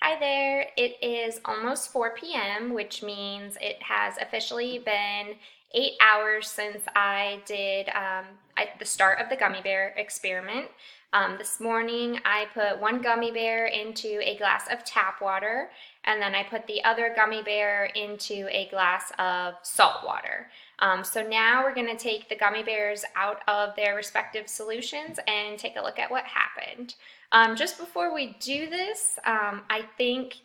Hi there. It is almost 4 p.m., which means it has officially been 8 hours since I did the start of the gummy bear experiment. This morning I put one gummy bear into a glass of tap water, and then I put the other gummy bear into a glass of salt water. So now we're going to take the gummy bears out of their respective solutions and take a look at what happened. Just before we do this, I think,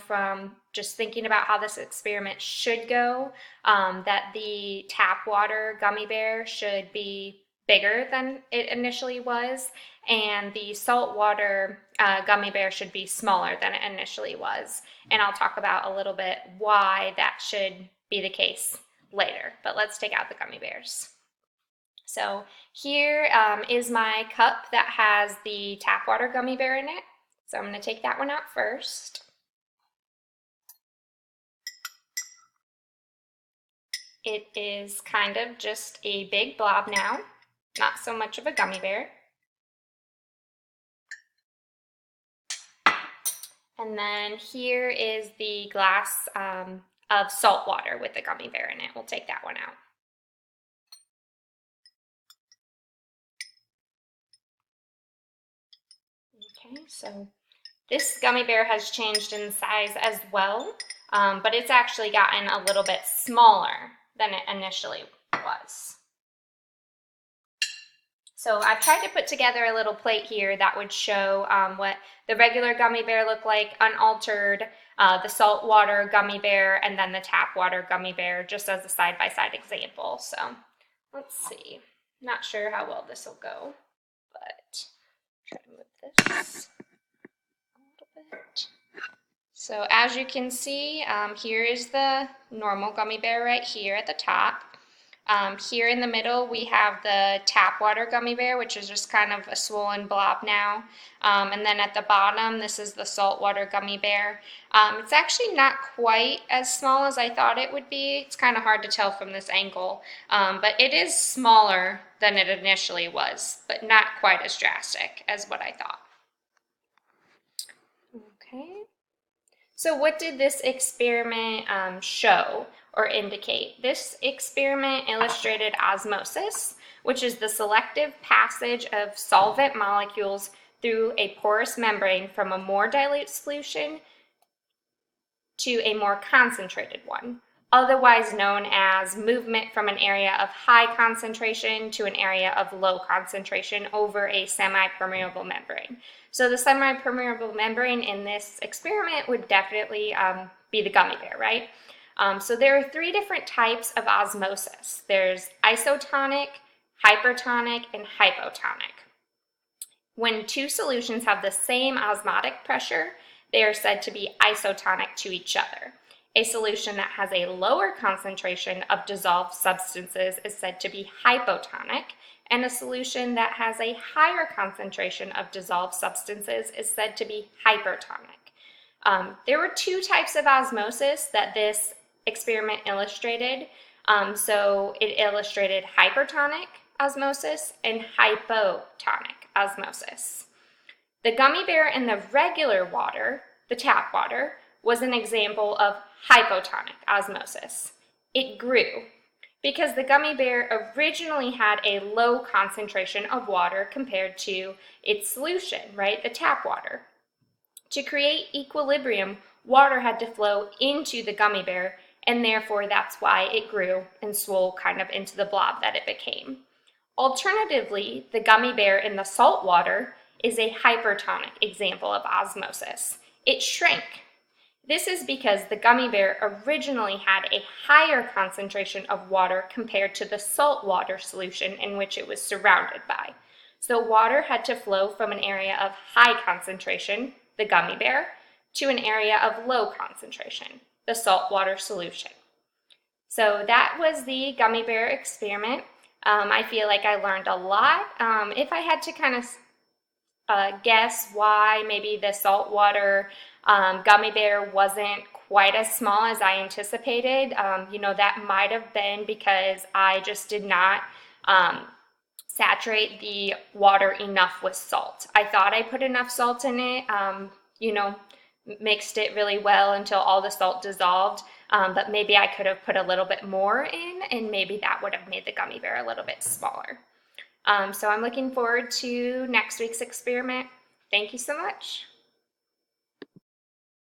from just thinking about how this experiment should go, that the tap water gummy bear should be bigger than it initially was, and the saltwater gummy bear should be smaller than it initially was. And I'll talk about a little bit why that should be the case later. But let's take out the gummy bears. So here is my cup that has the tap water gummy bear in it. So I'm going to take that one out first. It is kind of just a big blob now, not so much of a gummy bear. And then here is the glass of salt water with the gummy bear in it. We'll take that one out. Okay, so this gummy bear has changed in size as well, but it's actually gotten a little bit smaller than it initially was. So I've tried to put together a little plate here that would show what the regular gummy bear looked like, unaltered, the saltwater gummy bear, and then the tap water gummy bear, just as a side-by-side example. So let's see. Not sure how well this will go, but try to move this a little bit. So as you can see, here is the normal gummy bear right here at the top. Here in the middle we have the tap water gummy bear, which is just kind of a swollen blob now. And then at the bottom, this is the saltwater gummy bear. It's actually not quite as small as I thought it would be. It's kind of hard to tell from this angle, but it is smaller than it initially was, but not quite as drastic as what I thought. Okay. So what did this experiment show or indicate? This experiment illustrated osmosis, which is the selective passage of solvent molecules through a porous membrane from a more dilute solution to a more concentrated one, otherwise known as movement from an area of high concentration to an area of low concentration over a semi-permeable membrane. So the semi-permeable membrane in this experiment would definitely be the gummy bear, right? So there are three different types of osmosis. There's isotonic, hypertonic, and hypotonic. When two solutions have the same osmotic pressure, they are said to be isotonic to each other. A solution that has a lower concentration of dissolved substances is said to be hypotonic, and a solution that has a higher concentration of dissolved substances is said to be hypertonic. There were two types of osmosis that this experiment illustrated. So it illustrated hypertonic osmosis and hypotonic osmosis. The gummy bear in the regular water, the tap water, was an example of hypotonic osmosis. It grew because the gummy bear originally had a low concentration of water compared to its solution, right, the tap water. To create equilibrium, water had to flow into the gummy bear, and therefore that's why it grew and swole kind of into the blob that it became. Alternatively, the gummy bear in the salt water is a hypertonic example of osmosis. It shrank. This is because the gummy bear originally had a higher concentration of water compared to the salt water solution in which it was surrounded by. So water had to flow from an area of high concentration, the gummy bear, to an area of low concentration, the saltwater solution. So that was the gummy bear experiment. I feel like I learned a lot. If I had to kind of guess why maybe the saltwater gummy bear wasn't quite as small as I anticipated, that might have been because I just did not saturate the water enough with salt. I thought I put enough salt in it, mixed it really well until all the salt dissolved, but maybe I could have put a little bit more in, and maybe that would have made the gummy bear a little bit smaller. So I'm looking forward to next week's experiment. Thank you so much.